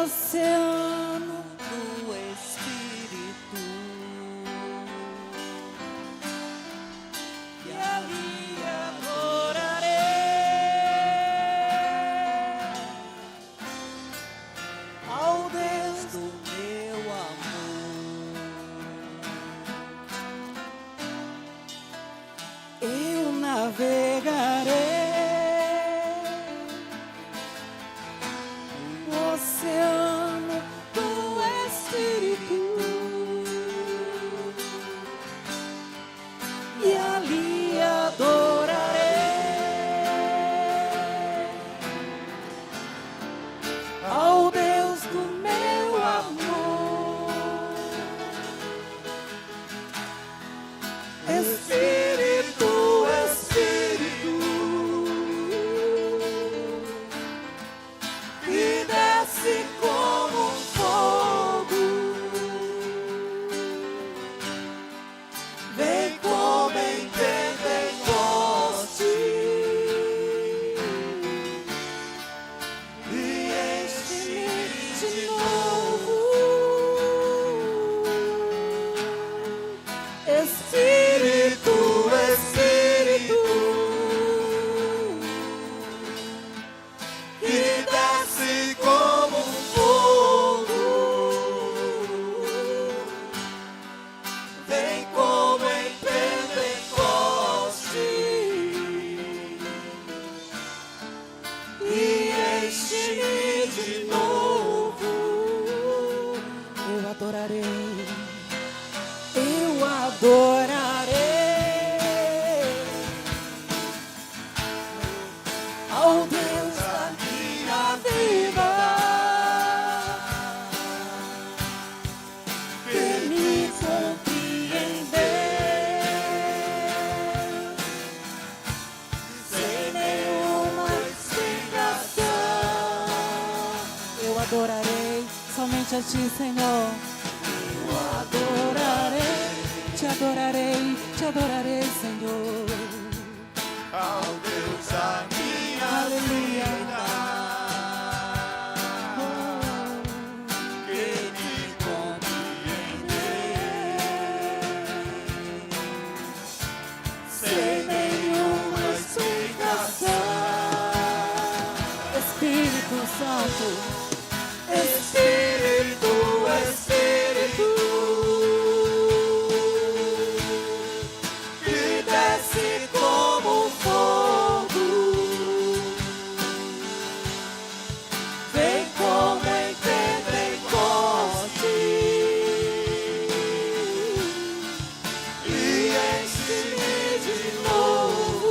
oceano do Espírito, e ali adorarei ao Deus do meu amor. Eu navegarei no oceano do Espírito, e ali adorarei ao Deus do meu amor. Espírito, Espírito, que desce como um fogo, vem como em Pentecoste e enche-me de novo. Espírito, Espírito, que desce como um fogo, vem como em Pentecoste e enche-me de novo. Eu adorarei, eu adorarei ao Deus da minha vida, que me compreendeu sem nenhuma explicação. Eu adorarei somente a Ti, Senhor. Te adorarei, Senhor. Ao Deus da minha Aleluia. vida, que me compreendeu sem nenhuma explicação. Espírito Santo, Espírito, Espírito, que desce como um fogo, vem como em Pentecoste e enche-me de novo.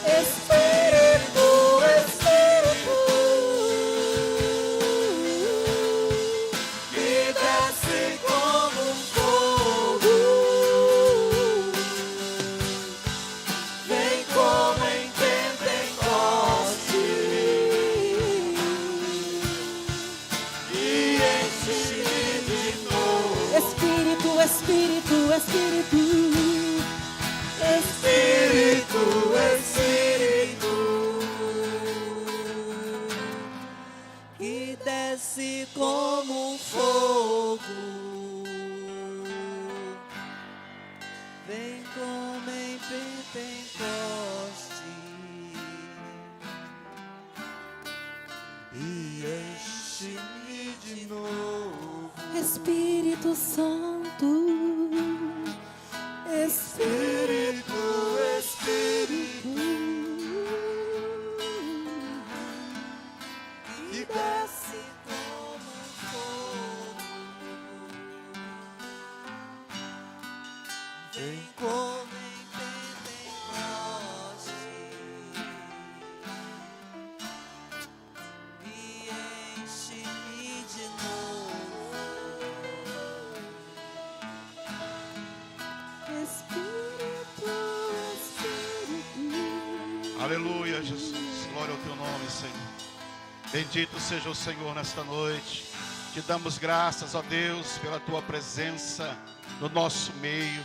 Espírito, Espírito, Que desce como um fogo, vem como em Pentecoste e enche-me de novo. Espírito, Espírito, Espírito, Espírito, Espírito, que desce como um fogo, vem como em Pentecoste e enche-me de novo. Espírito Santo, Espírito, Espírito, que desce como um fogo, vem como em Pentecoste e enche-me de novo. Espírito, Espírito. Aleluia, Jesus. Glória ao Teu nome, Senhor. Bendito seja o Senhor nesta noite. Te damos graças, ó Deus, pela Tua presença no nosso meio.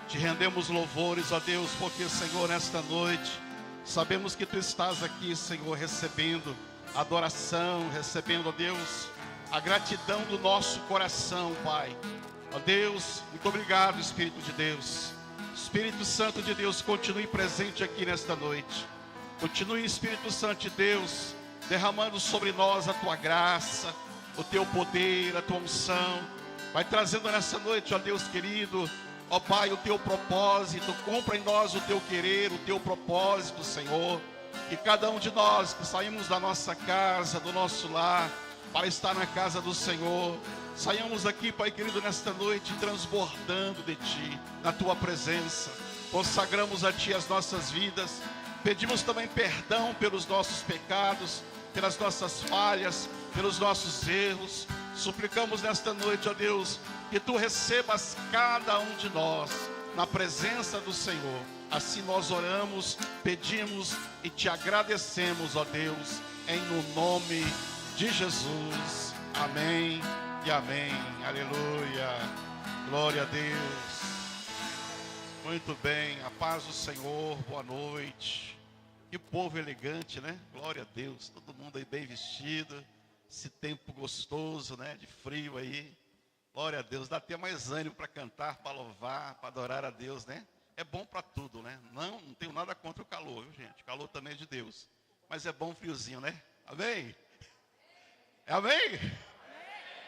Te rendemos louvores, ó Deus, porque, Senhor, nesta noite Sabemos que Tu estás aqui, Senhor, recebendo adoração, recebendo, ó Deus, a gratidão do nosso coração, Pai. Ó Deus, muito obrigado, Espírito de Deus. Espírito Santo de Deus, continue presente aqui nesta noite. Continue, Espírito Santo de Deus, derramando sobre nós a Tua graça, o Teu poder, a Tua unção. Vai trazendo nessa noite, ó Deus querido, ó Pai, o Teu propósito. Cumpra em nós o Teu querer, o Teu propósito, Senhor. Que cada um de nós que saímos da nossa casa, do nosso lar, para estar na casa do Senhor, saiamos aqui, Pai querido, nesta noite, transbordando de Ti, na Tua presença. Consagramos a Ti as nossas vidas. Pedimos também perdão pelos nossos pecados, pelas nossas falhas, pelos nossos erros. Suplicamos nesta noite, ó Deus, que Tu recebas cada um de nós na presença do Senhor. Assim nós oramos, pedimos e Te agradecemos, ó Deus, em no nome de Jesus. Amém e amém. Aleluia. Glória a Deus. Muito bem, a paz do Senhor, boa noite. Que povo elegante, né? Glória a Deus, todo mundo aí bem vestido. Esse tempo gostoso, né? De frio aí. Glória a Deus, dá até mais ânimo para cantar, para louvar, para adorar a Deus, né? É bom para tudo, né? Não tenho nada contra o calor, viu, gente? Calor também é de Deus. Mas é bom friozinho, né? Amém? Amém?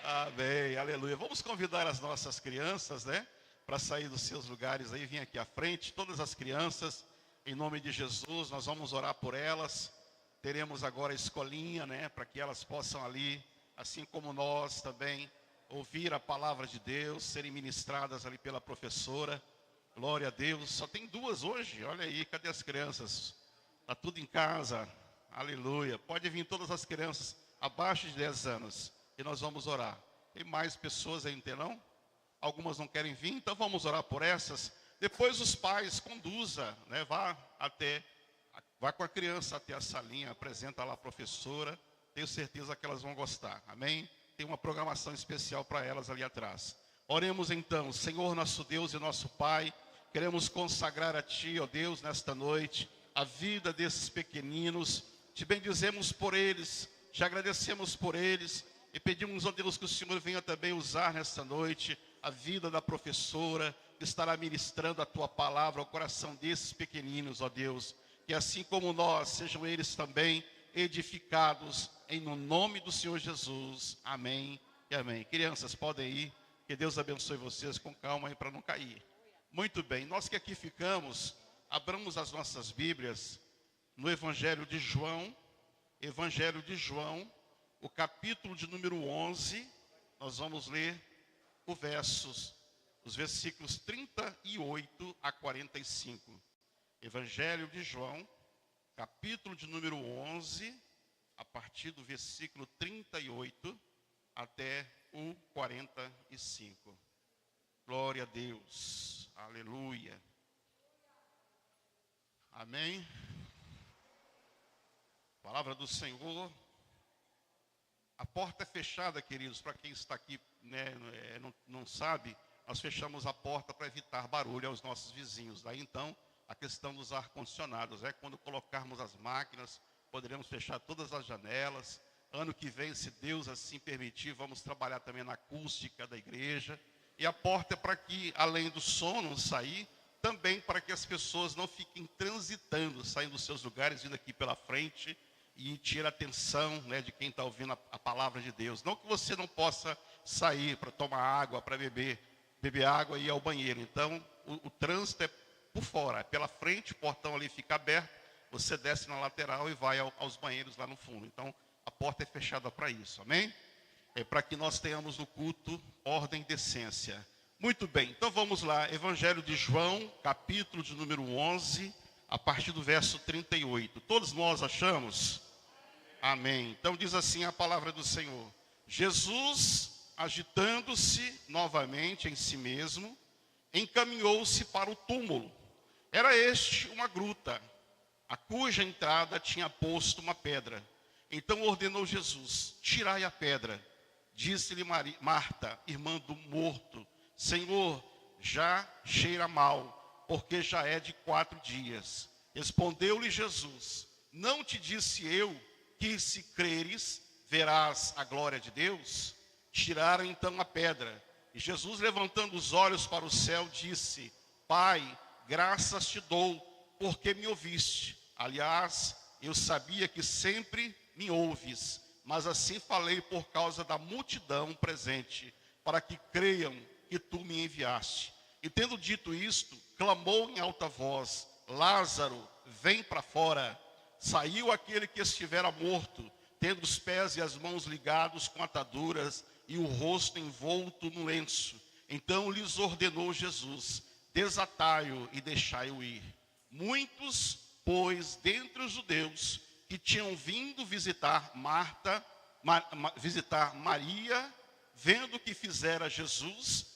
Amém, aleluia. Vamos convidar as nossas crianças, né? Para sair dos seus lugares aí, vir aqui à frente. Todas as crianças, em nome de Jesus, nós vamos orar por elas. Teremos agora a escolinha, né? Para que elas possam ali, assim como nós também, ouvir a palavra de Deus, serem ministradas ali pela professora. Glória a Deus. Só tem duas hoje, olha aí, cadê as crianças? Está tudo em casa, aleluia. Pode vir todas as crianças abaixo de 10 anos e nós vamos orar. Tem mais pessoas aí, não? Algumas não querem vir, então vamos orar por essas. Depois os pais, conduza, né? Vá com a criança até a salinha, apresenta lá a professora. Tenho certeza que elas vão gostar, amém? Tem uma programação especial para elas ali atrás. Oremos então. Senhor nosso Deus e nosso Pai, queremos consagrar a Ti, ó Deus, nesta noite, a vida desses pequeninos. Te bendizemos por eles, te agradecemos por eles e pedimos, ó Deus, que o Senhor venha também usar nesta noite a vida da professora, que estará ministrando a Tua palavra ao coração desses pequeninos, ó Deus. Que assim como nós, sejam eles também edificados em no nome do Senhor Jesus. Amém e amém. Crianças, podem ir. Que Deus abençoe vocês, com calma aí para não cair. Muito bem, nós que aqui ficamos, abramos as nossas Bíblias no Evangelho de João, o capítulo de número 11, nós vamos ler os versículos 38 a 45. Evangelho de João, capítulo de número 11, a partir do versículo 38 até o 45. Glória a Deus. Aleluia. Amém. Palavra do Senhor. A porta é fechada, queridos, para quem está aqui, né, não sabe, nós fechamos a porta para evitar barulho aos nossos vizinhos. Daí então, a questão dos ar-condicionados, quando colocarmos as máquinas, poderemos fechar todas as janelas. Ano que vem, se Deus assim permitir, vamos trabalhar também na acústica da igreja. E a porta é para que, além do som não sair, também para que as pessoas não fiquem transitando, saindo dos seus lugares, vindo aqui pela frente e tire a atenção, né, de quem está ouvindo a palavra de Deus. Não que você não possa sair para tomar água, para beber água e ir ao banheiro. Então, o trânsito é por fora, é pela frente, o portão ali fica aberto, você desce na lateral e vai aos banheiros lá no fundo. Então, a porta é fechada para isso, amém? É para que nós tenhamos no culto ordem e decência. Muito bem, então vamos lá. Evangelho de João, capítulo de número 11, a partir do verso 38. Todos nós achamos? Amém. Então diz assim a palavra do Senhor. Jesus, agitando-se novamente em si mesmo, encaminhou-se para o túmulo. Era este uma gruta, a cuja entrada tinha posto uma pedra. Então ordenou Jesus: tirai a pedra. Disse-lhe Marta, irmã do morto: Senhor, já cheira mal, porque já é de 4 dias. Respondeu-lhe Jesus: não te disse eu que, se creres, verás a glória de Deus? Tiraram então a pedra. E Jesus, levantando os olhos para o céu, disse: Pai, graças te dou, porque me ouviste. Aliás, eu sabia que sempre me ouves, mas assim falei por causa da multidão presente, para que creiam que tu me enviaste. E tendo dito isto, clamou em alta voz: Lázaro, vem para fora. Saiu aquele que estivera morto, tendo os pés e as mãos ligados com ataduras e o rosto envolto no lenço. Então lhes ordenou Jesus: desatai-o e deixai-o ir. Muitos, pois, dentre os judeus que tinham vindo visitar Maria, vendo o que fizera Jesus,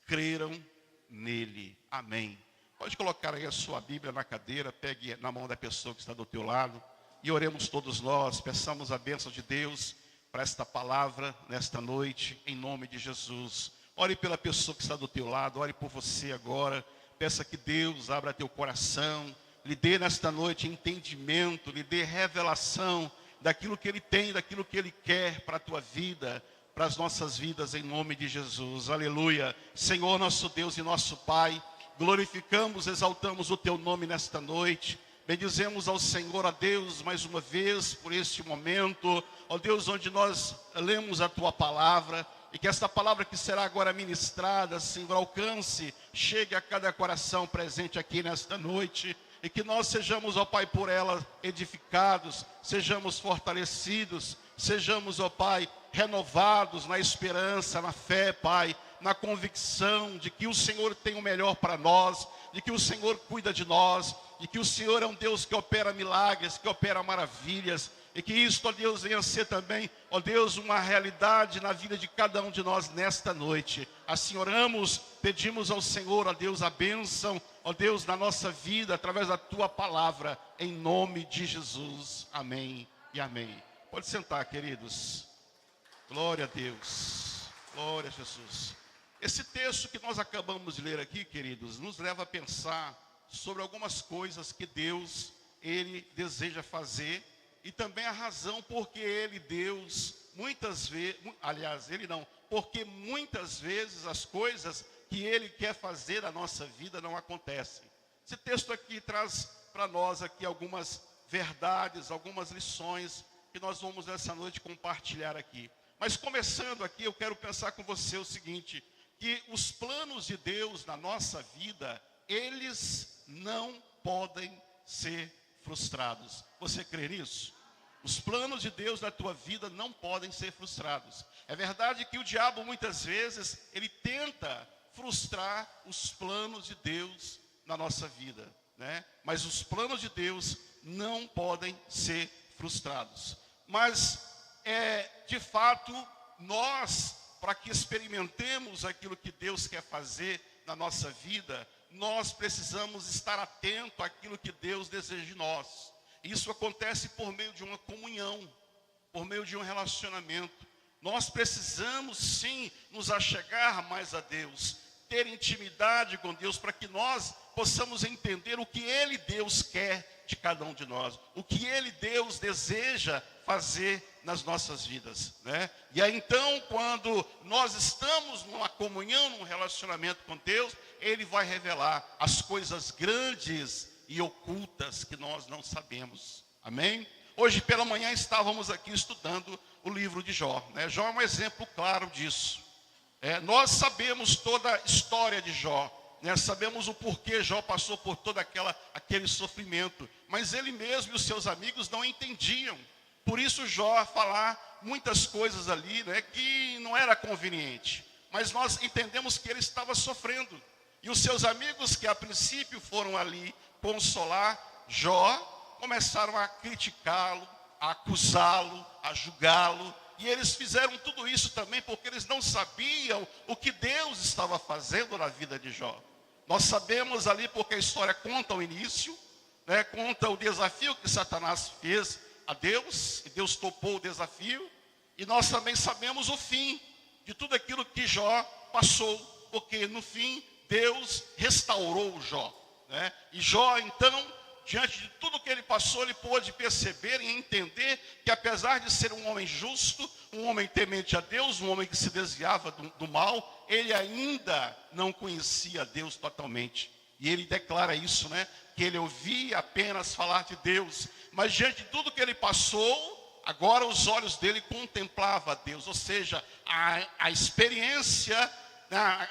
creram nele. Amém. Pode colocar aí a sua Bíblia na cadeira, pegue na mão da pessoa que está do teu lado e oremos todos nós, peçamos a bênção de Deus para esta palavra nesta noite, em nome de Jesus. Ore pela pessoa que está do teu lado, ore por você agora, peça que Deus abra teu coração, lhe dê nesta noite entendimento, lhe dê revelação daquilo que Ele tem, daquilo que Ele quer para a tua vida, para as nossas vidas, em nome de Jesus. Aleluia. Senhor, nosso Deus e nosso Pai, glorificamos, exaltamos o teu nome nesta noite. Bendizemos ao Senhor, a Deus, mais uma vez, por este momento, ó Deus, onde nós lemos a tua palavra, e que esta palavra que será agora ministrada, Senhor, alcance, chegue a cada coração presente aqui nesta noite, e que nós sejamos, ó Pai, por ela edificados, sejamos fortalecidos, sejamos, ó Pai, renovados na esperança, na fé, Pai, na convicção de que o Senhor tem o melhor para nós, de que o Senhor cuida de nós, de que o Senhor é um Deus que opera milagres, que opera maravilhas, e que isto, ó Deus, venha ser também, ó Deus, uma realidade na vida de cada um de nós nesta noite. Assim oramos, pedimos ao Senhor, ó Deus, a bênção, ó Deus, na nossa vida, através da tua palavra, em nome de Jesus. Amém e amém. Pode sentar, queridos. Glória a Deus. Glória a Jesus. Esse texto que nós acabamos de ler aqui, queridos, nos leva a pensar sobre algumas coisas que Deus, Ele deseja fazer, e também a razão porque Ele, Deus, muitas vezes, aliás, Ele não, porque muitas vezes as coisas que Ele quer fazer na nossa vida não acontecem. Esse texto aqui traz para nós aqui algumas verdades, algumas lições que nós vamos nessa noite compartilhar aqui. Mas começando aqui, eu quero pensar com você o seguinte, que os planos de Deus na nossa vida, eles não podem ser frustrados. Você crê nisso? Os planos de Deus na tua vida não podem ser frustrados. É verdade que o diabo muitas vezes, ele tenta frustrar os planos de Deus na nossa vida, né? Mas os planos de Deus não podem ser frustrados. Mas, de fato, nós, para que experimentemos aquilo que Deus quer fazer na nossa vida, nós precisamos estar atento àquilo que Deus deseja de nós. Isso acontece por meio de uma comunhão, por meio de um relacionamento. Nós precisamos sim nos achegar mais a Deus, ter intimidade com Deus, para que nós possamos entender o que Ele, Deus, quer de cada um de nós, o que Ele, Deus, deseja fazer nas nossas vidas, né? E aí então, quando nós estamos numa comunhão, num relacionamento com Deus, Ele vai revelar as coisas grandes e ocultas que nós não sabemos. Amém? Hoje pela manhã estávamos aqui estudando o livro de Jó, né? Jó é um exemplo claro disso. Nós sabemos toda a história de Jó, né? Sabemos o porquê Jó passou por todo aquele sofrimento, mas ele mesmo e os seus amigos não entendiam. Por isso Jó falar muitas coisas ali, né, que não era conveniente. Mas nós entendemos que ele estava sofrendo. E os seus amigos, que a princípio foram ali consolar Jó, começaram a criticá-lo, a acusá-lo, a julgá-lo. E eles fizeram tudo isso também porque eles não sabiam o que Deus estava fazendo na vida de Jó. Nós sabemos ali porque a história conta o início, né, conta o desafio que Satanás fez a Deus, e Deus topou o desafio, e nós também sabemos o fim de tudo aquilo que Jó passou, porque no fim Deus restaurou Jó, né? E Jó então diante de tudo que ele passou, ele pôde perceber e entender que apesar de ser um homem justo, um homem temente a Deus, um homem que se desviava do mal, ele ainda não conhecia Deus totalmente. E ele declara isso, né? Que ele ouvia apenas falar de Deus, mas diante de tudo que ele passou, agora os olhos dele contemplavam a Deus, ou seja, a experiência,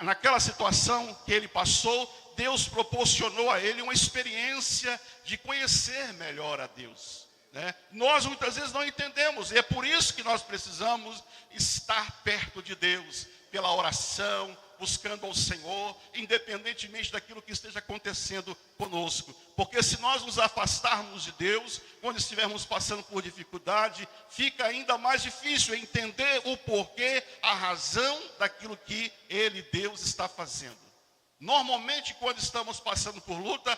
naquela situação que ele passou, Deus proporcionou a ele uma experiência de conhecer melhor a Deus, né? Nós muitas vezes não entendemos, e é por isso que nós precisamos estar perto de Deus, pela oração, buscando ao Senhor, independentemente daquilo que esteja acontecendo conosco. Porque se nós nos afastarmos de Deus, quando estivermos passando por dificuldade, fica ainda mais difícil entender o porquê, a razão daquilo que Ele, Deus, está fazendo. Normalmente, quando estamos passando por luta,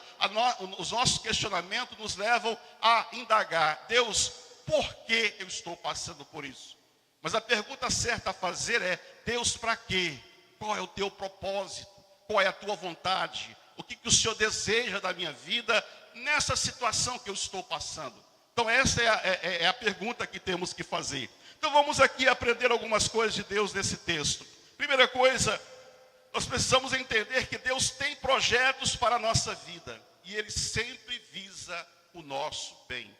os nossos questionamentos nos levam a indagar: Deus, por que eu estou passando por isso? Mas a pergunta certa a fazer é: Deus, para quê? Qual é o teu propósito? Qual é a tua vontade? O que o Senhor deseja da minha vida nessa situação que eu estou passando? Então essa é a pergunta que temos que fazer. Então vamos aqui aprender algumas coisas de Deus nesse texto. Primeira coisa, nós precisamos entender que Deus tem projetos para a nossa vida. E Ele sempre visa o nosso bem.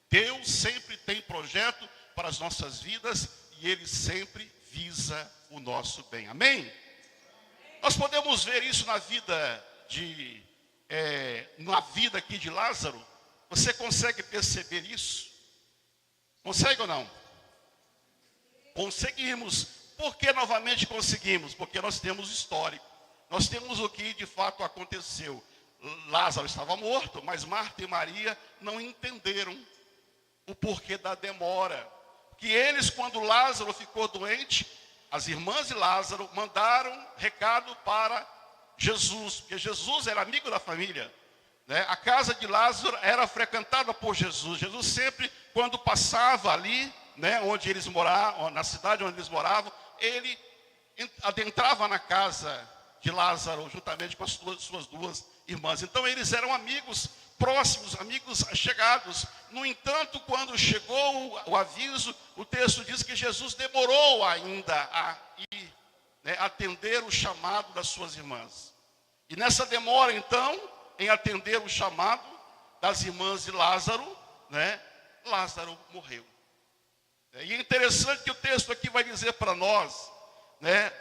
Deus sempre tem projeto para as nossas vidas e Ele sempre visa o nosso bem. Amém? Nós podemos ver isso na vida aqui de Lázaro. Você consegue perceber isso? Consegue ou não? Conseguimos. Por que novamente conseguimos? Porque nós temos histórico. Nós temos o que de fato aconteceu. Lázaro estava morto, mas Marta e Maria não entenderam o porquê da demora. Que eles, quando Lázaro ficou doente, as irmãs de Lázaro mandaram recado para Jesus, porque Jesus era amigo da família, né? A casa de Lázaro era frequentada por Jesus. Jesus sempre, quando passava ali, né, onde eles moravam, na cidade onde eles moravam, ele adentrava na casa de Lázaro, juntamente com as suas duas irmãs. Então eles eram amigos próximos, amigos chegados. No entanto, quando chegou o aviso, o texto diz que Jesus demorou ainda a ir, né, atender o chamado das suas irmãs. E nessa demora, então, em atender o chamado das irmãs de Lázaro, né, Lázaro morreu. E é interessante que o texto aqui vai dizer para nós, né,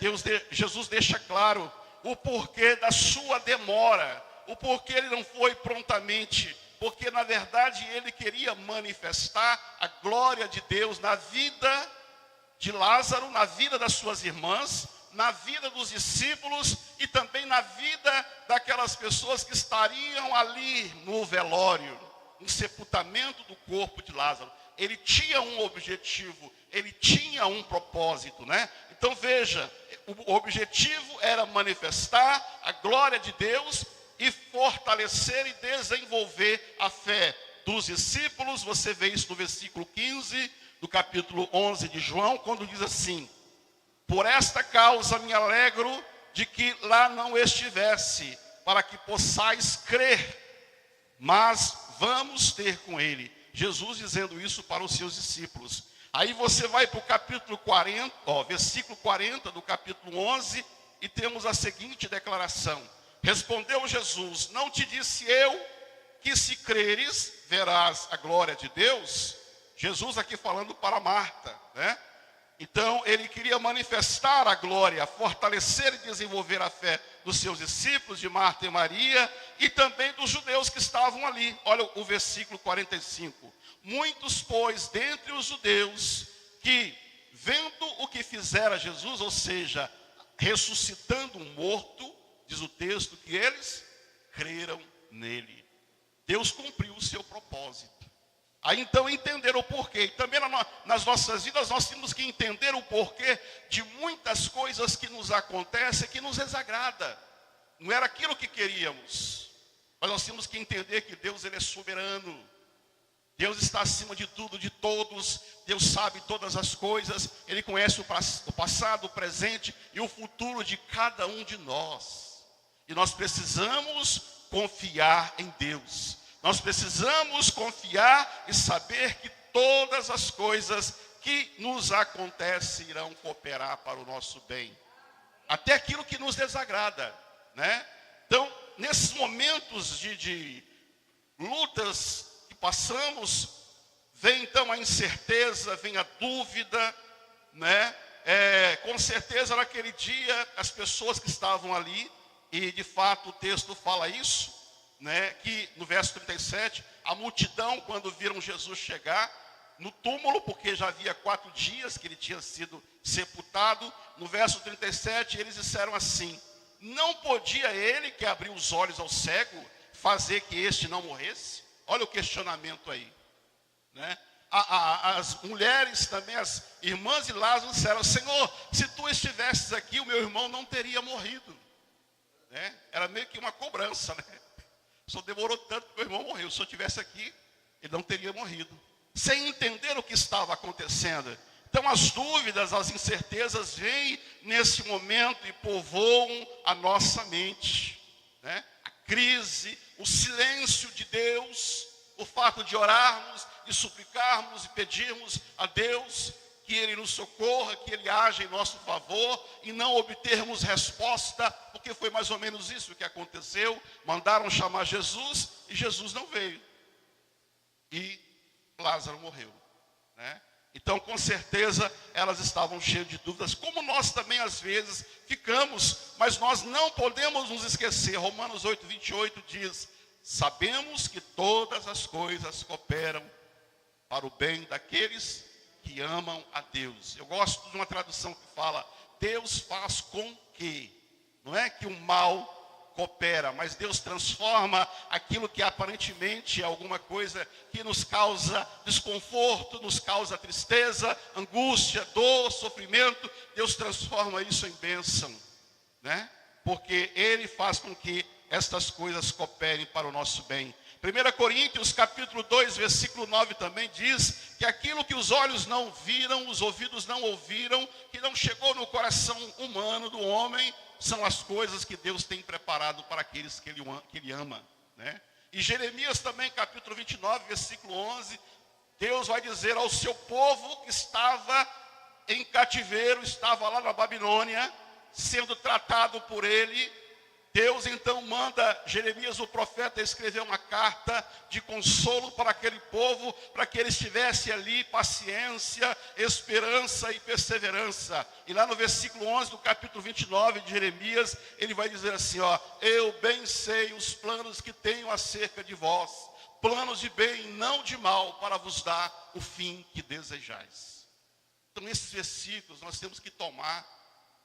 Jesus deixa claro o porquê da sua demora, o porquê ele não foi prontamente, porque na verdade ele queria manifestar a glória de Deus na vida de Lázaro, na vida das suas irmãs, na vida dos discípulos e também na vida daquelas pessoas que estariam ali no velório, no sepultamento do corpo de Lázaro. Ele tinha um objetivo, ele tinha um propósito, né? Então veja, o objetivo era manifestar a glória de Deus e fortalecer e desenvolver a fé dos discípulos. Você vê isso no versículo 15 do capítulo 11 de João, quando diz assim: por esta causa me alegro de que lá não estivesse, para que possais crer, mas vamos ter com ele. Jesus dizendo isso para os seus discípulos. Aí você vai para o capítulo 40, versículo 40 do capítulo 11, e temos a seguinte declaração: respondeu Jesus: não te disse eu que se creres, verás a glória de Deus? Jesus aqui falando para Marta, né? Então ele queria manifestar a glória, fortalecer e desenvolver a fé dos seus discípulos, de Marta e Maria, e também dos judeus que estavam ali. Olha o versículo 45. Muitos, pois, dentre os judeus, que vendo o que fizera Jesus, ou seja, ressuscitando um morto, diz o texto, que eles creram nele. Deus cumpriu o seu propósito. Aí então entenderam o porquê. E também nas nossas vidas nós temos que entender o porquê de muitas coisas que nos acontecem, que nos desagrada. Não era aquilo que queríamos. Mas nós temos que entender que Deus, ele é soberano. Deus está acima de tudo, de todos. Deus sabe todas as coisas. Ele conhece o passado, o presente e o futuro de cada um de nós. E nós precisamos confiar em Deus. Nós precisamos confiar e saber que todas as coisas que nos acontecem irão cooperar para o nosso bem. Até aquilo que nos desagrada, né? Então, nesses momentos de lutas que passamos, vem então a incerteza, vem a dúvida, né? Com certeza naquele dia as pessoas que estavam ali, e de fato o texto fala isso, né? Que no verso 37, a multidão quando viram Jesus chegar no túmulo, porque já havia 4 dias que ele tinha sido sepultado, no verso 37 eles disseram assim: não podia ele que abriu os olhos ao cego fazer que este não morresse? Olha o questionamento aí, né? As mulheres também, as irmãs de Lázaro disseram: Senhor, se tu estivesses aqui, o meu irmão não teria morrido, né? Era meio que uma cobrança, né? Só demorou tanto que meu irmão morreu. Se eu estivesse aqui, ele não teria morrido. Sem entender o que estava acontecendo. Então as dúvidas, as incertezas vêm nesse momento e povoam a nossa mente, né? A crise, o silêncio de Deus, o fato de orarmos, de suplicarmos e pedirmos a Deus que Ele nos socorra, que Ele haja em nosso favor e não obtermos resposta, porque foi mais ou menos isso que aconteceu. Mandaram chamar Jesus e Jesus não veio. E Lázaro morreu, né? Então, com certeza, elas estavam cheias de dúvidas, como nós também às vezes ficamos, mas nós não podemos nos esquecer. Romanos 8, 28 diz: sabemos que todas as coisas cooperam para o bem daqueles que amam a Deus. Eu gosto de uma tradução que fala: Deus faz com que, não é que o mal coopera, mas Deus transforma aquilo que aparentemente é alguma coisa que nos causa desconforto, nos causa tristeza, angústia, dor, sofrimento. Deus transforma isso em bênção, né? Porque Ele faz com que estas coisas cooperem para o nosso bem. 1 Coríntios capítulo 2, versículo 9 também diz que aquilo que os olhos não viram, os ouvidos não ouviram, que não chegou no coração humano do homem, são as coisas que Deus tem preparado para aqueles que Ele ama, né? E Jeremias também, capítulo 29, versículo 11, Deus vai dizer ao seu povo que estava em cativeiro, estava lá na Babilônia, sendo tratado por Ele. Deus então manda Jeremias, o profeta, escrever uma carta de consolo para aquele povo, para que eles tivessem ali paciência, esperança e perseverança. E lá no versículo 11 do capítulo 29 de Jeremias, ele vai dizer assim, ó: eu bem sei os planos que tenho acerca de vós, planos de bem, não de mal, para vos dar o fim que desejais. Então esses versículos nós temos que tomar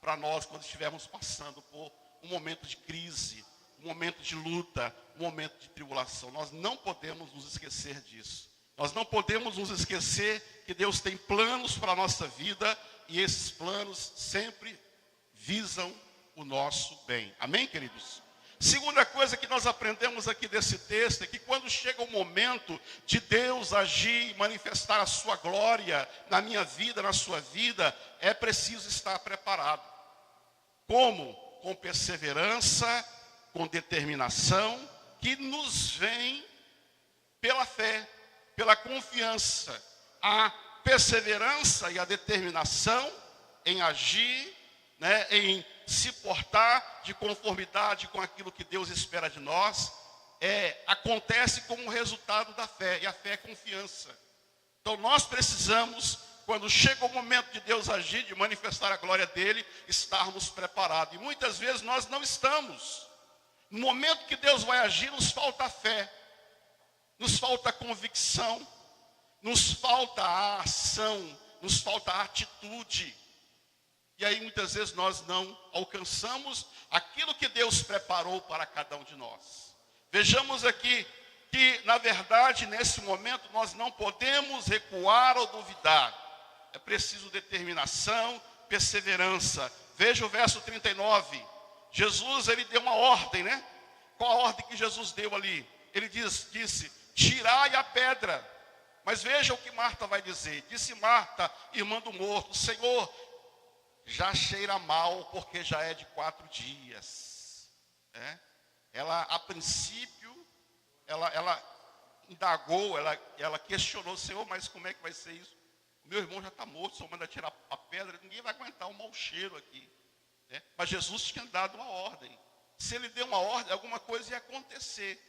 para nós quando estivermos passando por um momento de crise, um momento de luta, um momento de tribulação. Nós não podemos nos esquecer disso. Nós não podemos nos esquecer que Deus tem planos para a nossa vida e esses planos sempre visam o nosso bem. Amém, queridos? Segunda coisa que nós aprendemos aqui desse texto é que quando chega o momento de Deus agir e manifestar a sua glória na minha vida, na sua vida, é preciso estar preparado. Como? Com perseverança, com determinação, que nos vem pela fé, pela confiança. A perseverança e a determinação em agir, né, em se portar de conformidade com aquilo que Deus espera de nós, acontece como resultado da fé, e a fé é confiança. Então nós precisamos, quando chega o momento de Deus agir, de manifestar a glória dele, estarmos preparados. E muitas vezes nós não estamos. No momento que Deus vai agir, nos falta fé, nos falta convicção, nos falta a ação, nos falta a atitude. E aí muitas vezes nós não alcançamos aquilo que Deus preparou para cada um de nós. Vejamos aqui que, na verdade, nesse momento nós não podemos recuar ou duvidar. É preciso determinação, perseverança. Veja o verso 39. Jesus, ele deu uma ordem, né? Qual a ordem que Jesus deu ali? Ele disse, tirai a pedra. Mas veja o que Marta vai dizer. Disse Marta, irmã do morto: Senhor, já cheira mal, porque já é de 4 dias. Ela, a princípio, ela indagou, ela questionou: Senhor, mas como é que vai ser isso? O meu irmão já está morto, o Senhor manda tirar a pedra, ninguém vai aguentar o mau cheiro aqui, né? Mas Jesus tinha dado uma ordem. Se ele deu uma ordem, alguma coisa ia acontecer.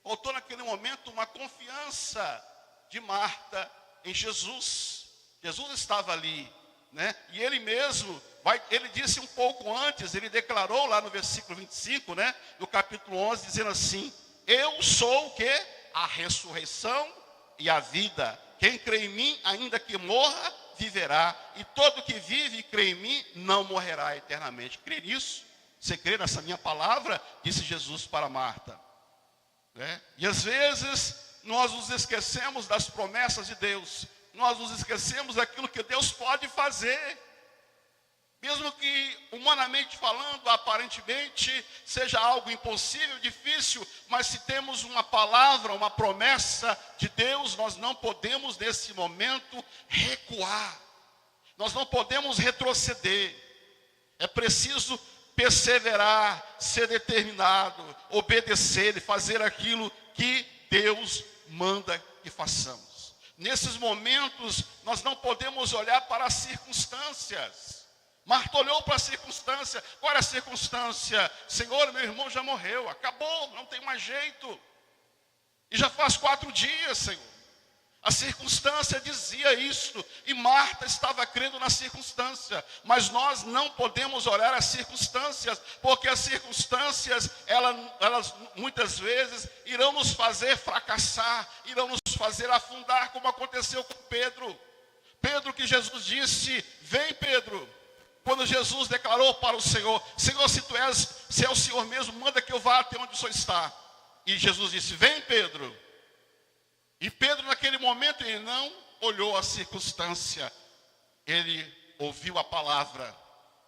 Faltou naquele momento uma confiança de Marta em Jesus. Jesus estava ali, né? E ele mesmo, ele disse um pouco antes, ele declarou lá no versículo 25, né? Do capítulo 11, dizendo assim: eu sou o quê? A ressurreição e a vida. Quem crê em mim, ainda que morra, viverá. E todo que vive e crê em mim, não morrerá eternamente. Crê nisso? Você crê nessa minha palavra? Disse Jesus para Marta, né? E às vezes nós nos esquecemos das promessas de Deus. Nós nos esquecemos daquilo que Deus pode fazer. Mesmo que, humanamente falando, aparentemente seja algo impossível, difícil, mas se temos uma palavra, uma promessa de Deus, nós não podemos nesse momento recuar. Nós não podemos retroceder. É preciso perseverar, ser determinado, obedecer e fazer aquilo que Deus manda que façamos. Nesses momentos, nós não podemos olhar para as circunstâncias. Marta olhou para a circunstância. Qual era a circunstância? Senhor, meu irmão já morreu, acabou, não tem mais jeito. E já faz 4 dias, Senhor. A circunstância dizia isto, e Marta estava crendo na circunstância. Mas nós não podemos olhar as circunstâncias, porque as circunstâncias, elas muitas vezes irão nos fazer fracassar, irão nos fazer afundar, como aconteceu com Pedro. Pedro, que Jesus disse: vem, Pedro. Quando Jesus declarou para o Senhor: Senhor, se é o Senhor mesmo, manda que eu vá até onde o Senhor está. E Jesus disse: vem, Pedro. E Pedro, naquele momento, ele não olhou a circunstância, ele ouviu a palavra.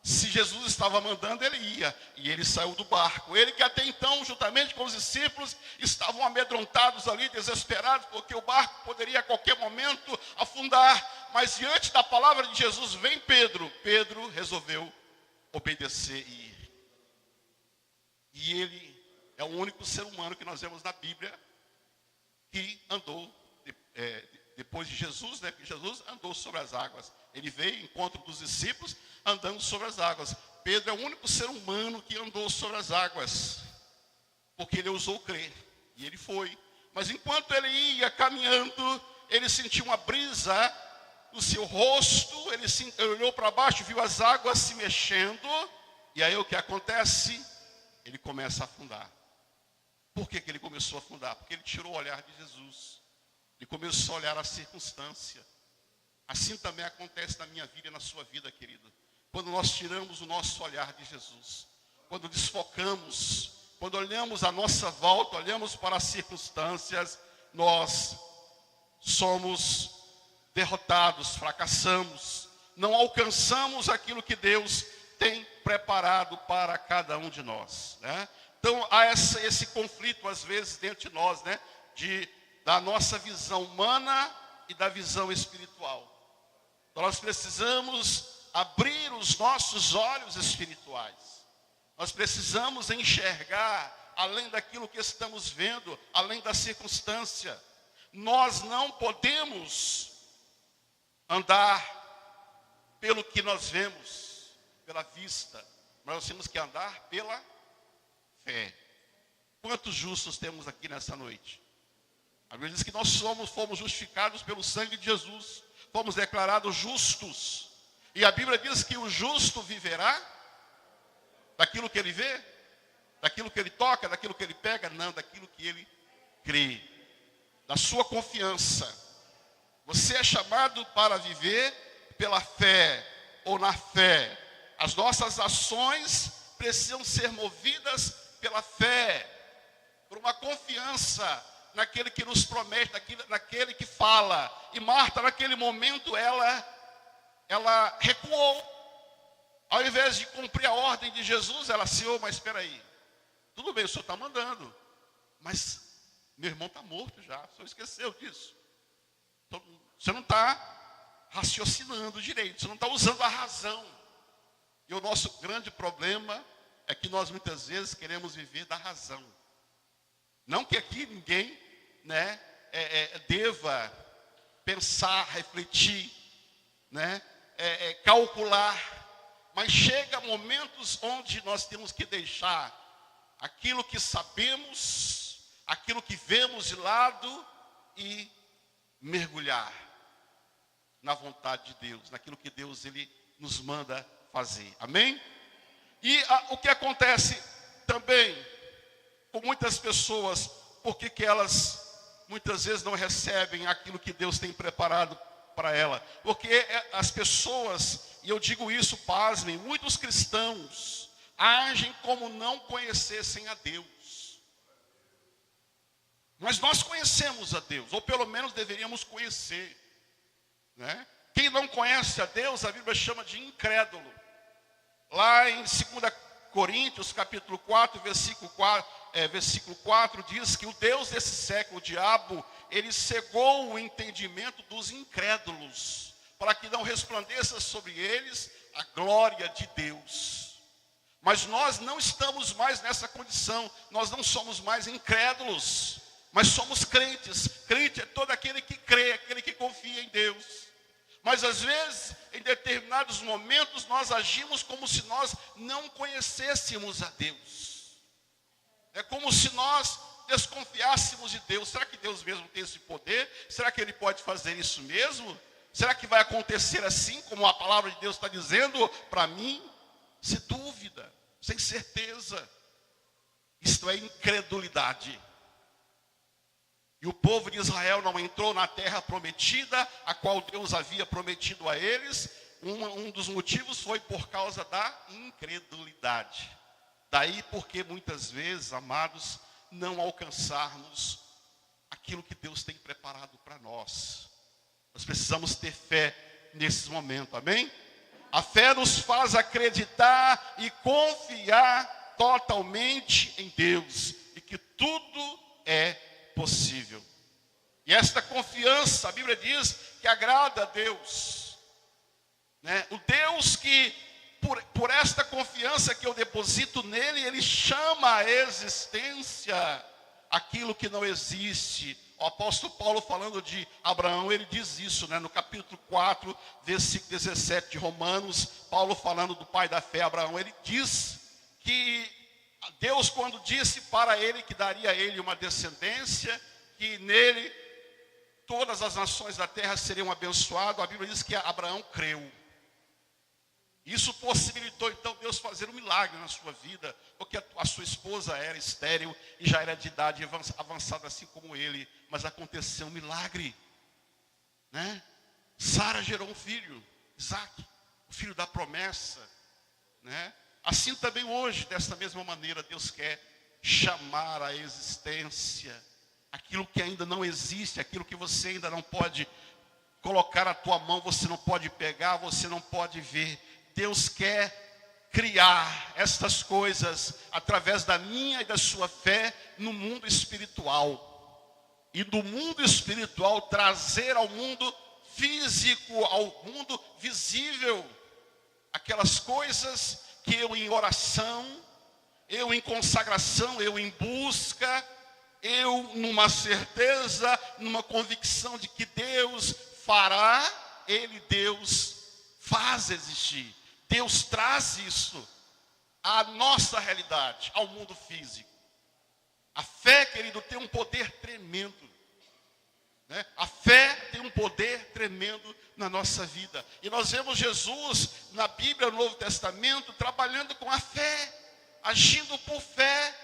Se Jesus estava mandando, ele ia, e ele saiu do barco. Ele que até então, juntamente com os discípulos, estavam amedrontados ali, desesperados, porque o barco poderia a qualquer momento afundar. Mas diante da palavra de Jesus: vem, Pedro. Pedro resolveu obedecer e ir. E ele é o único ser humano que nós vemos na Bíblia que andou, depois de Jesus, né? Jesus andou sobre as águas. Ele veio em encontro dos discípulos andando sobre as águas. Pedro é o único ser humano que andou sobre as águas, porque ele ousou crer, e ele foi. Mas enquanto ele ia caminhando, ele sentiu uma brisa no seu rosto, ele olhou para baixo, viu as águas se mexendo, e aí o que acontece? Ele começa a afundar. Por que ele começou a afundar? Porque ele tirou o olhar de Jesus. Ele começou a olhar a circunstância. Assim também acontece na minha vida e na sua vida, querido. Quando nós tiramos o nosso olhar de Jesus, quando desfocamos, quando olhamos à nossa volta, olhamos para as circunstâncias, nós somos derrotados, fracassamos, não alcançamos aquilo que Deus tem preparado para cada um de nós, né? Então há esse conflito às vezes dentro de nós, né? Da nossa visão humana e da visão espiritual. Então nós precisamos abrir os nossos olhos espirituais. Nós precisamos enxergar além daquilo que estamos vendo, além da circunstância. Nós não podemos andar pelo que nós vemos, pela vista. Nós temos que andar pela fé. Quantos justos temos aqui nessa noite? A Bíblia diz que nós fomos justificados pelo sangue de Jesus. Fomos declarados justos. E a Bíblia diz que o justo viverá daquilo que ele vê, daquilo que ele toca, daquilo que ele pega, não, daquilo que ele crê, da sua confiança. Você é chamado para viver pela fé ou na fé. As nossas ações precisam ser movidas pela fé, por uma confiança naquele que nos promete, naquele que fala. E Marta, naquele momento, ela recuou. Ao invés de cumprir a ordem de Jesus, ela Senhor, mas espera aí. Tudo bem, o Senhor está mandando, mas meu irmão está morto já, o Senhor esqueceu disso. Então, você não está raciocinando direito, você não está usando a razão. E o nosso grande problema é que nós muitas vezes queremos viver da razão. Não que aqui ninguém, né, deva pensar, refletir, né? Calcular. Mas chega momentos onde nós temos que deixar aquilo que sabemos, aquilo que vemos de lado e mergulhar na vontade de Deus, naquilo que Deus ele nos manda fazer. Amém? E o que acontece também com muitas pessoas, porque que elas muitas vezes não recebem aquilo que Deus tem preparado para ela? Porque as pessoas, e eu digo isso, pasmem, muitos cristãos agem como não conhecessem a Deus. Mas nós conhecemos a Deus, ou pelo menos deveríamos conhecer, né? Quem não conhece a Deus, a Bíblia chama de incrédulo. Lá em 2 Coríntios, capítulo 4, versículo 4, diz que o Deus desse século, o diabo, ele cegou o entendimento dos incrédulos, para que não resplandeça sobre eles a glória de Deus. Mas nós não estamos mais nessa condição, nós não somos mais incrédulos, mas somos crentes. Crente é todo aquele que crê, aquele que confia em Deus. Mas às vezes, em determinados momentos, nós agimos como se nós não conhecêssemos a Deus. É como se nós desconfiássemos de Deus. Será que Deus mesmo tem esse poder? Será que Ele pode fazer isso mesmo? Será que vai acontecer assim, como a palavra de Deus está dizendo para mim? Sem dúvida, sem certeza. Isto é incredulidade. E o povo de Israel não entrou na terra prometida, a qual Deus havia prometido a eles. Um dos motivos foi por causa da incredulidade. Daí porque muitas vezes, amados, não alcançarmos aquilo que Deus tem preparado para nós. Nós precisamos ter fé nesse momento, amém? A fé nos faz acreditar e confiar totalmente em Deus, e que tudo é possível. E esta confiança, a Bíblia diz que agrada a Deus, né? O Deus que, por esta confiança que eu deposito nele, ele chama à existência aquilo que não existe. O apóstolo Paulo, falando de Abraão, ele diz isso, né? No capítulo 4, versículo 17 de Romanos, Paulo falando do pai da fé, Abraão, ele diz que Deus, quando disse para ele que daria a ele uma descendência, que nele todas as nações da terra seriam abençoadas, a Bíblia diz que Abraão creu. Isso possibilitou então Deus fazer um milagre na sua vida, porque a sua esposa era estéril e já era de idade avançada assim como ele, mas aconteceu um milagre, né? Sara gerou um filho, Isaac, o filho da promessa, né? Assim também hoje, dessa mesma maneira, Deus quer chamar à existência aquilo que ainda não existe, aquilo que você ainda não pode colocar a tua mão, você não pode pegar, você não pode ver. Deus quer criar estas coisas através da minha e da sua fé no mundo espiritual. E do mundo espiritual trazer ao mundo físico, ao mundo visível, aquelas coisas que eu em oração, eu em consagração, eu em busca, eu numa certeza, numa convicção de que Deus fará, Deus faz existir. Deus traz isso à nossa realidade, ao mundo físico. A fé, querido, tem um poder tremendo, né? A fé tem um poder tremendo na nossa vida. E nós vemos Jesus na Bíblia, no Novo Testamento, trabalhando com a fé, agindo por fé,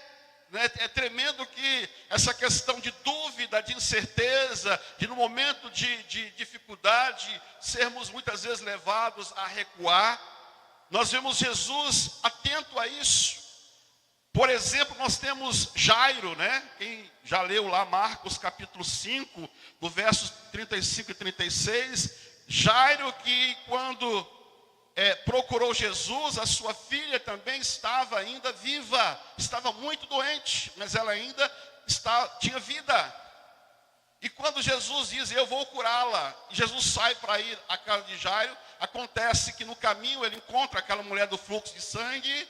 né? É tremendo que essa questão de dúvida, de incerteza, de no momento de dificuldade, sermos muitas vezes levados a recuar. Nós vemos Jesus atento a isso. Por exemplo, nós temos Jairo, né? Quem já leu lá Marcos capítulo 5, no versos 35 e 36, Jairo que quando procurou Jesus, a sua filha também estava ainda viva, estava muito doente, mas ela ainda tinha vida. E quando Jesus diz, eu vou curá-la, e Jesus sai para ir à casa de Jairo, acontece que no caminho ele encontra aquela mulher do fluxo de sangue,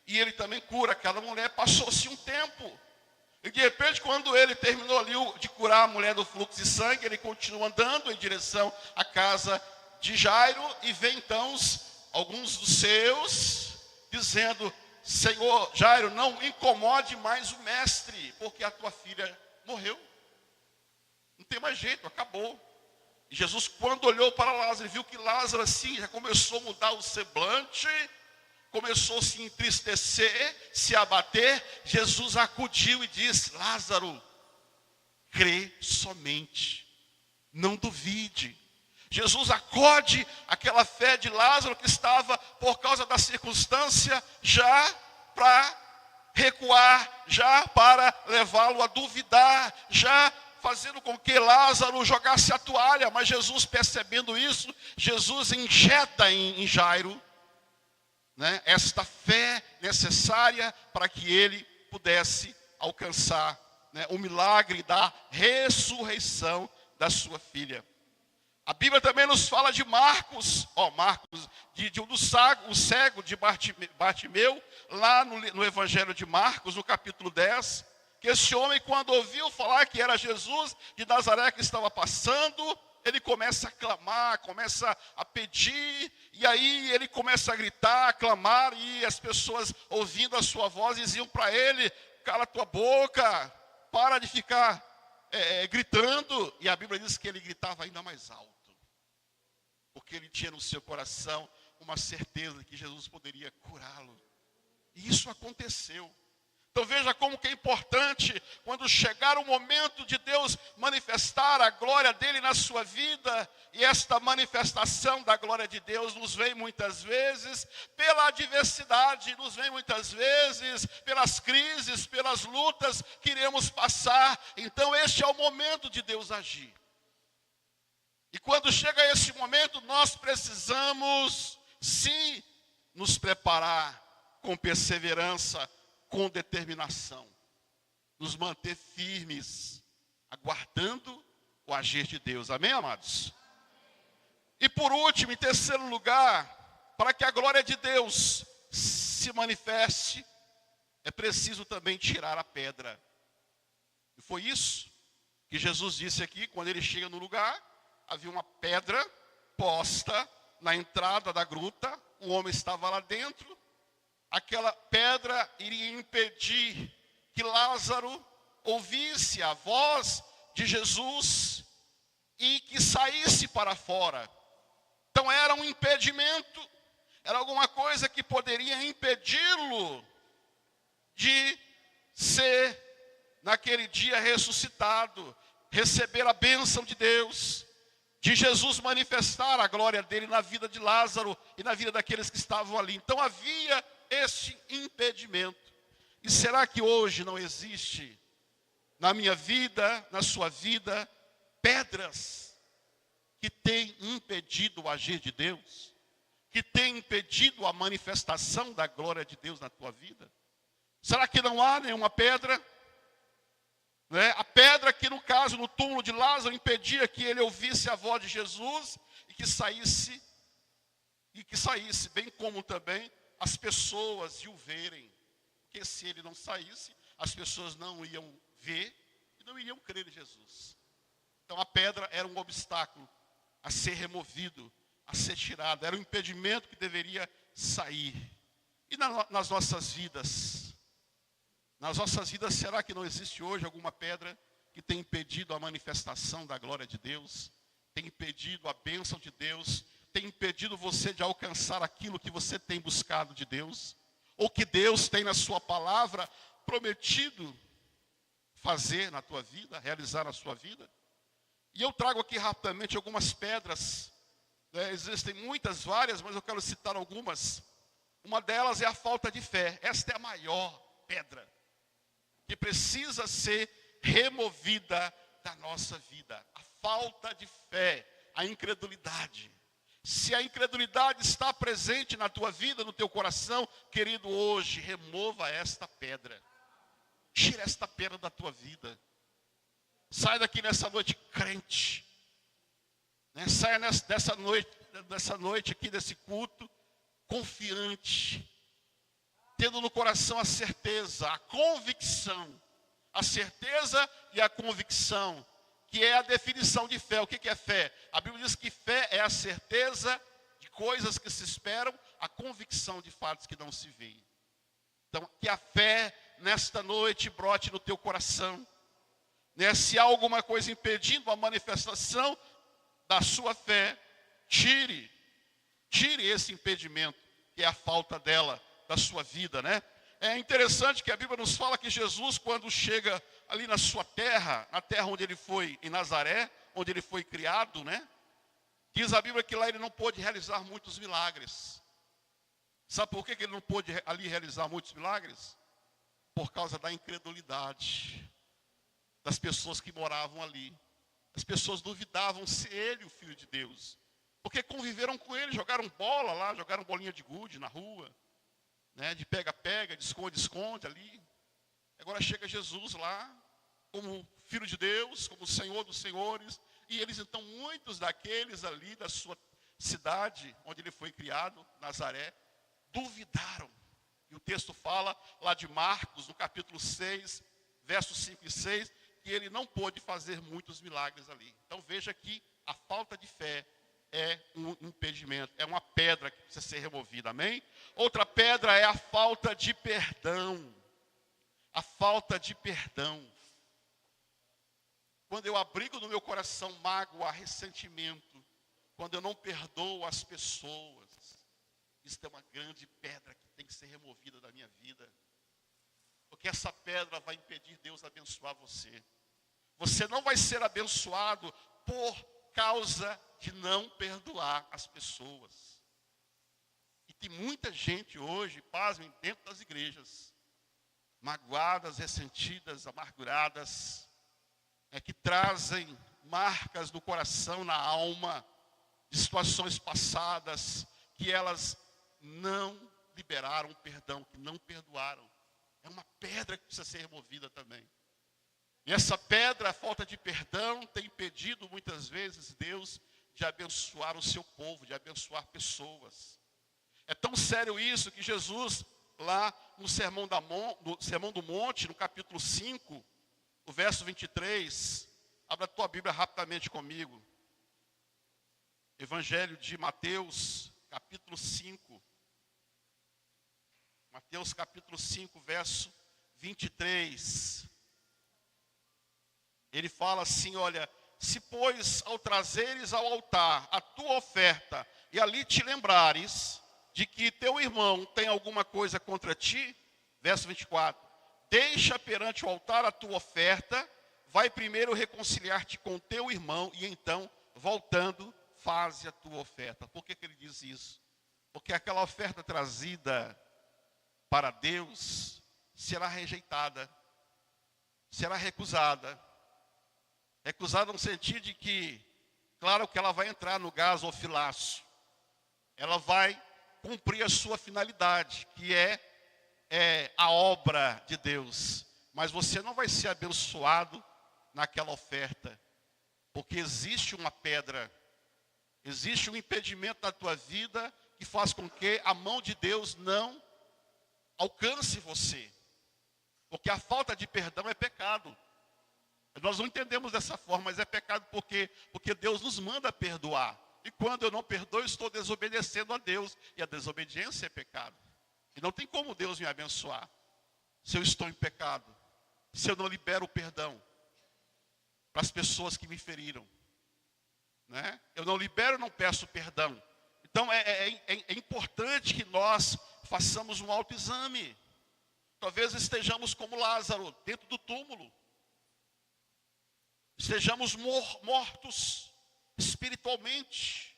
e ele também cura aquela mulher. Passou-se um tempo, E de repente, quando ele terminou ali de curar a mulher do fluxo de sangue, ele continua andando em direção à casa de Jairo e vê então alguns dos seus dizendo: Senhor, Jairo, não incomode mais o mestre, porque a tua filha morreu. Não tem mais jeito, acabou. E Jesus, quando olhou para Lázaro, ele viu que Lázaro assim já começou a mudar o semblante, começou a se entristecer, se abater. Jesus acudiu e disse: Lázaro, crê somente, não duvide. Jesus acode aquela fé de Lázaro que estava, por causa da circunstância, já para recuar, já para levá-lo a duvidar, já fazendo com que Lázaro jogasse a toalha. Mas Jesus, percebendo isso, Jesus injeta em Jairo, né, esta fé necessária para que ele pudesse alcançar, né, o milagre da ressurreição da sua filha. A Bíblia também nos fala de Marcos, o cego de Bartimeu, lá no Evangelho de Marcos, no capítulo 10, que esse homem, quando ouviu falar que era Jesus de Nazaré que estava passando, ele começa a clamar, começa a pedir, e aí ele começa a gritar, a clamar, e as pessoas, ouvindo a sua voz, diziam para ele: cala tua boca, para de ficar gritando. E a Bíblia diz que ele gritava ainda mais alto, porque ele tinha no seu coração uma certeza de que Jesus poderia curá-lo. E isso aconteceu. Então veja como que é importante, quando chegar o momento de Deus manifestar a glória dele na sua vida, e esta manifestação da glória de Deus nos vem muitas vezes pela adversidade, nos vem muitas vezes pelas crises, pelas lutas que iremos passar. Então este é o momento de Deus agir. E quando chega esse momento, nós precisamos sim nos preparar com perseverança, com determinação, nos manter firmes, aguardando o agir de Deus. Amém, amados? E por último, em terceiro lugar, para que a glória de Deus se manifeste, é preciso também tirar a pedra. E foi isso que Jesus disse aqui, quando ele chega no lugar, havia uma pedra posta na entrada da gruta, o homem estava lá dentro. Aquela pedra iria impedir que Lázaro ouvisse a voz de Jesus e que saísse para fora. Então era um impedimento, era alguma coisa que poderia impedi-lo de ser, naquele dia, ressuscitado, receber a bênção de Deus, de Jesus manifestar a glória dele na vida de Lázaro e na vida daqueles que estavam ali. Então havia este impedimento. E será que hoje não existe na minha vida, na sua vida, pedras que têm impedido o agir de Deus, que têm impedido a manifestação da glória de Deus na tua vida? Será que não há nenhuma pedra? Né? A pedra que, no caso, no túmulo de Lázaro, impedia que ele ouvisse a voz de Jesus e que saísse, bem como também as pessoas o verem. Porque se ele não saísse, as pessoas não iam ver e não iriam crer em Jesus. Então a pedra era um obstáculo a ser removido, a ser tirado. Era um impedimento que deveria sair. E nas nossas vidas? Nas nossas vidas, será que não existe hoje alguma pedra que tem impedido a manifestação da glória de Deus? Tem impedido a bênção de Deus? Tem impedido você de alcançar aquilo que você tem buscado de Deus? Ou que Deus tem na sua palavra prometido fazer na tua vida, realizar na sua vida? E eu trago aqui rapidamente algumas pedras, né? Existem muitas, várias, mas eu quero citar algumas. Uma delas é a falta de fé. Esta é a maior pedra que precisa ser removida da nossa vida. A falta de fé, a incredulidade. Se a incredulidade está presente na tua vida, no teu coração, querido, hoje, remova esta pedra. Tira esta pedra da tua vida. Sai daqui nessa noite crente. Né? Saia dessa noite aqui, desse culto, confiante. Tendo no coração a certeza, a convicção A certeza e a convicção, que é a definição de fé. O que é fé? A Bíblia diz que fé é a certeza de coisas que se esperam, a convicção de fatos que não se veem. Então, que a fé nesta noite brote no teu coração. Né? Se há alguma coisa impedindo a manifestação da sua fé, tire esse impedimento, que é a falta dela, da sua vida, né? É interessante que a Bíblia nos fala que Jesus, quando chega ali na sua terra, na terra onde ele foi, em Nazaré, onde ele foi criado, né? Diz a Bíblia que lá ele não pôde realizar muitos milagres. Sabe por que ele não pôde ali realizar muitos milagres? Por causa da incredulidade das pessoas que moravam ali. As pessoas duvidavam se ele, o Filho de Deus. Porque conviveram com ele, jogaram bola lá, jogaram bolinha de gude na rua. Né, de pega-pega, de esconde-esconde ali. Agora chega Jesus lá, como Filho de Deus, como Senhor dos Senhores. E eles então, muitos daqueles ali da sua cidade, onde ele foi criado, Nazaré, duvidaram. E o texto fala lá de Marcos, no capítulo 6, versos 5 e 6, que ele não pôde fazer muitos milagres ali. Então veja que a falta de fé é um impedimento, é uma pedra que precisa ser removida, amém? Outra pedra é a falta de perdão. A falta de perdão. Quando eu abrigo no meu coração mágoa, ressentimento, quando eu não perdoo as pessoas, isso é uma grande pedra que tem que ser removida da minha vida. Porque essa pedra vai impedir Deus abençoar você. Você não vai ser abençoado por causa de não perdoar as pessoas. E tem muita gente hoje, pasmem, dentro das igrejas, magoadas, ressentidas, amarguradas, que trazem marcas no coração, na alma, de situações passadas, que elas não liberaram perdão, que não perdoaram. É uma pedra que precisa ser removida também. E essa pedra, a falta de perdão, tem impedido muitas vezes Deus de abençoar o seu povo, de abençoar pessoas. É tão sério isso que Jesus, lá no Sermão do Monte, no capítulo 5, o verso 23, abra a tua Bíblia rapidamente comigo. Evangelho de Mateus, capítulo 5. Mateus, capítulo 5, verso 23. Ele fala assim, olha, se pois ao trazeres ao altar a tua oferta e ali te lembrares de que teu irmão tem alguma coisa contra ti, verso 24, deixa perante o altar a tua oferta, vai primeiro reconciliar-te com teu irmão e então, voltando, faze a tua oferta. Por que ele diz isso? Porque aquela oferta trazida para Deus será rejeitada, será recusada. Recusada no sentido de que, claro que ela vai entrar no gás ou filaço. Ela vai cumprir a sua finalidade, que é a obra de Deus. Mas você não vai ser abençoado naquela oferta. Porque existe uma pedra, existe um impedimento na tua vida que faz com que a mão de Deus não alcance você. Porque a falta de perdão é pecado. Nós não entendemos dessa forma, mas é pecado porque Deus nos manda perdoar. E quando eu não perdoo, eu estou desobedecendo a Deus. E a desobediência é pecado. E não tem como Deus me abençoar se eu estou em pecado. Se eu não libero o perdão para as pessoas que me feriram. Né? Eu não libero, não peço perdão. Então é importante que nós façamos um autoexame. Talvez estejamos como Lázaro, dentro do túmulo. Estejamos mortos espiritualmente.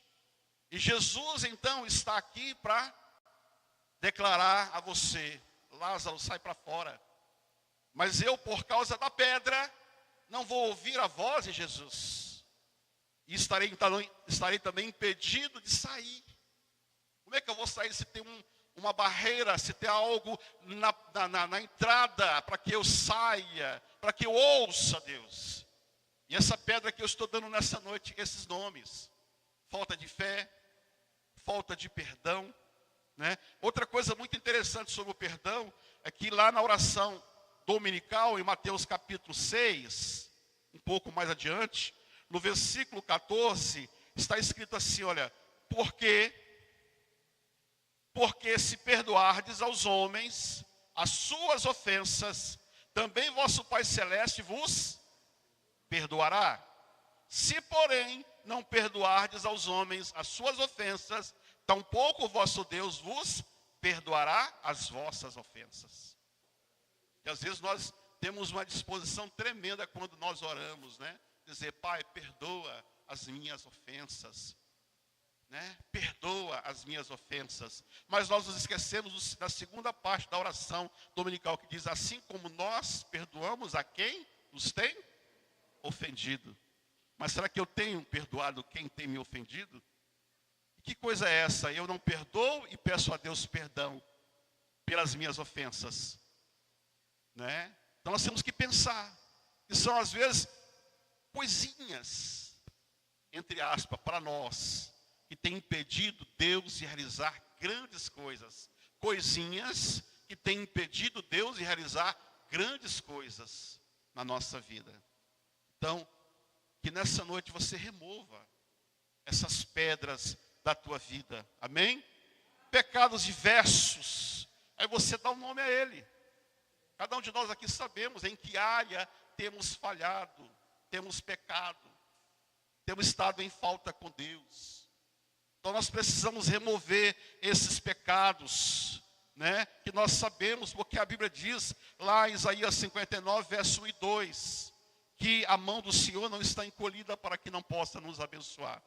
E Jesus então está aqui para declarar a você, Lázaro, sai para fora. Mas eu, por causa da pedra, não vou ouvir a voz de Jesus. E estarei também impedido de sair. Como é que eu vou sair se tem uma barreira, se tem algo na entrada para que eu saia, para que eu ouça Deus? E essa pedra que eu estou dando nessa noite, esses nomes. Falta de fé, falta de perdão. Né? Outra coisa muito interessante sobre o perdão é que lá na oração dominical, em Mateus capítulo 6, um pouco mais adiante, no versículo 14, está escrito assim, olha, porque se perdoardes aos homens as suas ofensas, também vosso Pai Celeste vos perdoará. Se, porém, não perdoardes aos homens as suas ofensas, tampouco o vosso Deus vos perdoará as vossas ofensas. E às vezes nós temos uma disposição tremenda quando nós oramos, né? Dizer, Pai, perdoa as minhas ofensas, né? Perdoa as minhas ofensas. Mas nós nos esquecemos da segunda parte da oração dominical, que diz, assim como nós perdoamos a quem nos tem ofendido. Mas será que eu tenho perdoado quem tem me ofendido? Que coisa é essa? Eu não perdoo e peço a Deus perdão pelas minhas ofensas, né? Então nós temos que pensar que são às vezes coisinhas, entre aspas, para nós, que tem impedido Deus de realizar grandes coisas. Coisinhas que têm impedido Deus de realizar grandes coisas na nossa vida. Então, que nessa noite você remova essas pedras da tua vida. Amém? Pecados diversos. Aí você dá um nome a ele. Cada um de nós aqui sabemos em que área temos falhado, temos pecado, temos estado em falta com Deus. Então nós precisamos remover esses pecados, né? Que nós sabemos, porque a Bíblia diz lá em Isaías 59, verso 1 e 2, que a mão do Senhor não está encolhida para que não possa nos abençoar.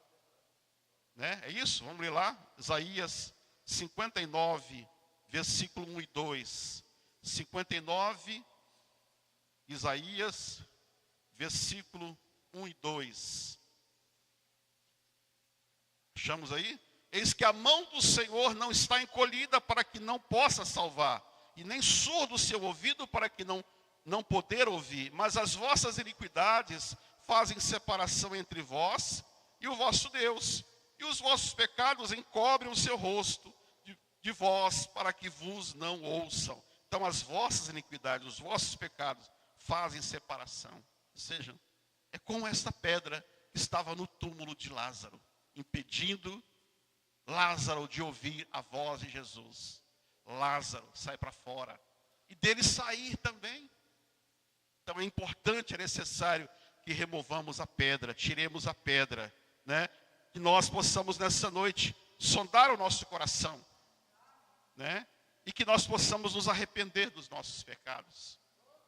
Né? É isso? Vamos ler lá? Isaías 59, versículo 1 e 2. 59, Isaías, versículo 1 e 2. Achamos aí? Eis que a mão do Senhor não está encolhida para que não possa salvar, e nem surdo o seu ouvido para que não poder ouvir. Mas as vossas iniquidades fazem separação entre vós e o vosso Deus, e os vossos pecados encobrem o seu rosto de vós, para que vos não ouçam. Então as vossas iniquidades, os vossos pecados fazem separação. Ou seja, é como esta pedra que estava no túmulo de Lázaro, impedindo Lázaro de ouvir a voz de Jesus. Lázaro sai para fora. E dele sair também. Então é importante, é necessário que removamos a pedra, tiremos a pedra, né? Que nós possamos nessa noite sondar o nosso coração, né? E que nós possamos nos arrepender dos nossos pecados.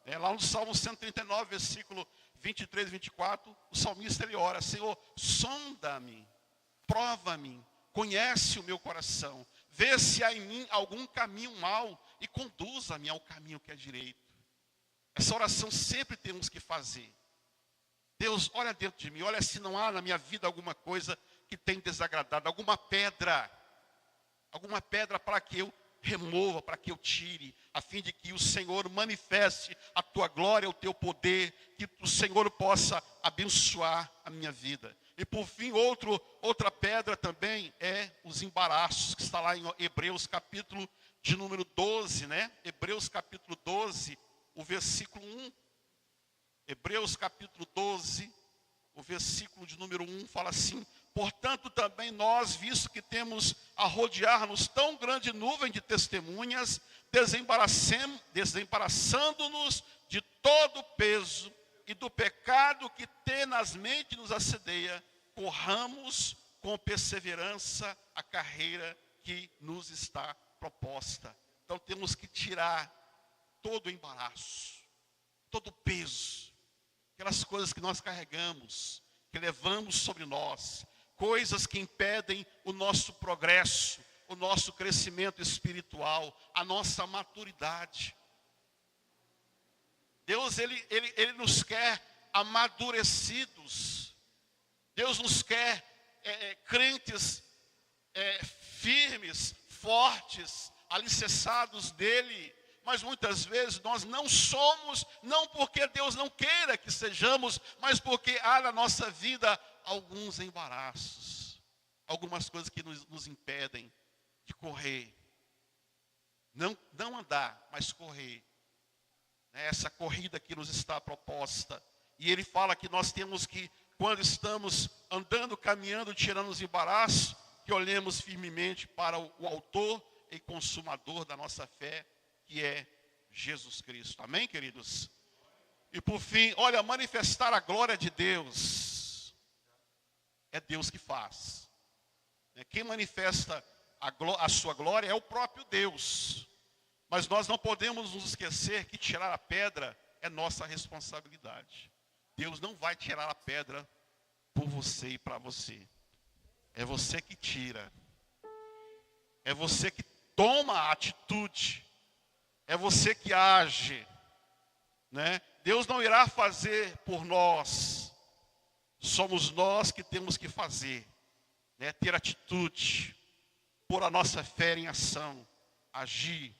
Lá no Salmo 139, versículo 23 e 24, o salmista ele ora, Senhor, sonda-me, prova-me, conhece o meu coração, vê se há em mim algum caminho mau e conduza-me ao caminho que é direito. Essa oração sempre temos que fazer. Deus, olha dentro de mim, olha se não há na minha vida alguma coisa que tem desagradado, alguma pedra para que eu remova, para que eu tire, a fim de que o Senhor manifeste a tua glória, o teu poder, que o Senhor possa abençoar a minha vida. E por fim, outra pedra também é os embaraços, que está lá em Hebreus capítulo de número 12, né? Hebreus capítulo 12, o versículo 1. Hebreus capítulo 12, o versículo de número 1 fala assim: portanto também nós, visto que temos a rodear-nos tão grande nuvem de testemunhas, desembaraçando-nos de todo o peso e do pecado que tenazmente nos assedia, corramos com perseverança a carreira que nos está proposta. Então temos que tirar todo o embaraço, todo o peso, aquelas coisas que nós carregamos, que levamos sobre nós, coisas que impedem o nosso progresso, o nosso crescimento espiritual, a nossa maturidade. Deus, ele nos quer amadurecidos. Deus nos quer crentes firmes, fortes, alicerçados nele. Mas muitas vezes nós não somos, não porque Deus não queira que sejamos, mas porque há na nossa vida alguns embaraços, algumas coisas que nos impedem de correr. Não andar, mas correr. né, essa corrida que nos está proposta. E ele fala que nós temos que, quando estamos andando, caminhando, tirando os embaraços, que olhemos firmemente para o autor e consumador da nossa fé, que é Jesus Cristo. Amém, queridos? E por fim, olha, manifestar a glória de Deus, é Deus que faz. Quem manifesta a sua glória é o próprio Deus. Mas nós não podemos nos esquecer que tirar a pedra é nossa responsabilidade. Deus não vai tirar a pedra por você e para você. É você que tira. É você que toma a atitude. É você que age, né? Deus não irá fazer por nós. Somos nós que temos que fazer, né? Ter atitude, pôr a nossa fé em ação, agir,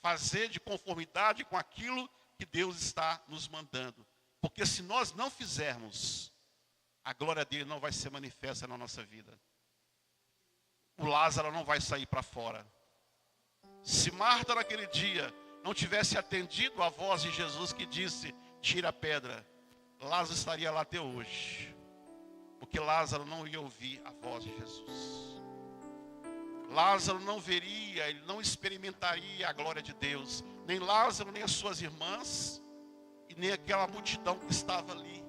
fazer de conformidade com aquilo que Deus está nos mandando. Porque se nós não fizermos, a glória dele não vai ser manifesta na nossa vida. O Lázaro não vai sair para fora. Se Marta naquele dia não tivesse atendido a voz de Jesus que disse, tira a pedra, Lázaro estaria lá até hoje. Porque Lázaro não ia ouvir a voz de Jesus. Lázaro não veria, ele não experimentaria a glória de Deus. Nem Lázaro, nem as suas irmãs, e nem aquela multidão que estava ali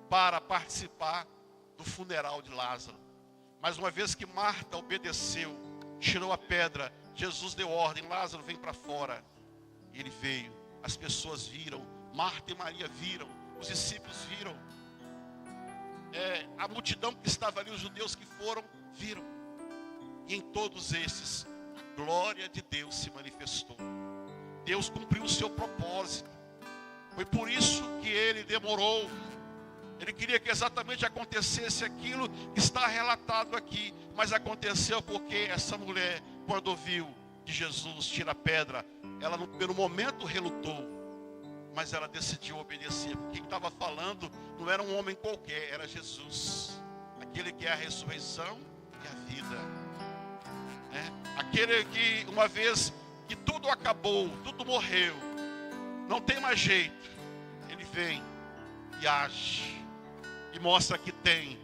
para participar do funeral de Lázaro. Mas uma vez que Marta obedeceu, tirou a pedra, Jesus deu ordem, Lázaro vem para fora. E ele veio, as pessoas viram, Marta e Maria viram, os discípulos viram. A multidão que estava ali, os judeus que foram, viram. E em todos esses, a glória de Deus se manifestou. Deus cumpriu o seu propósito. Foi por isso que ele demorou. Ele queria que exatamente acontecesse aquilo que está relatado aqui. Mas aconteceu porque essa mulher, quando ouviu que Jesus tira a pedra, ela no primeiro momento relutou. Mas ela decidiu obedecer. Porque quem estava falando não era um homem qualquer, era Jesus. Aquele que é a ressurreição e a vida. Aquele que uma vez que tudo acabou, tudo morreu, não tem mais jeito, ele vem e age. E mostra que tem,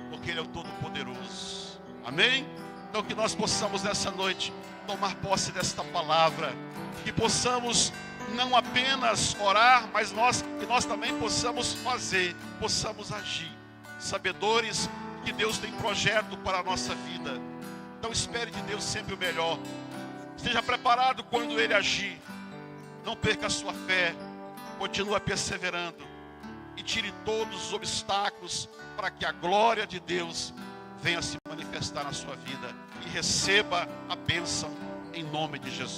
porque ele é o Todo-Poderoso. Amém? Então que nós possamos nessa noite tomar posse desta palavra. Que possamos não apenas orar, mas que nós também possamos fazer, possamos agir. Sabedores que Deus tem projeto para a nossa vida. Então espere de Deus sempre o melhor. Esteja preparado quando Ele agir. Não perca a sua fé. Continua perseverando. E tire todos os obstáculos para que a glória de Deus venha se manifestar na sua vida. E receba a bênção em nome de Jesus.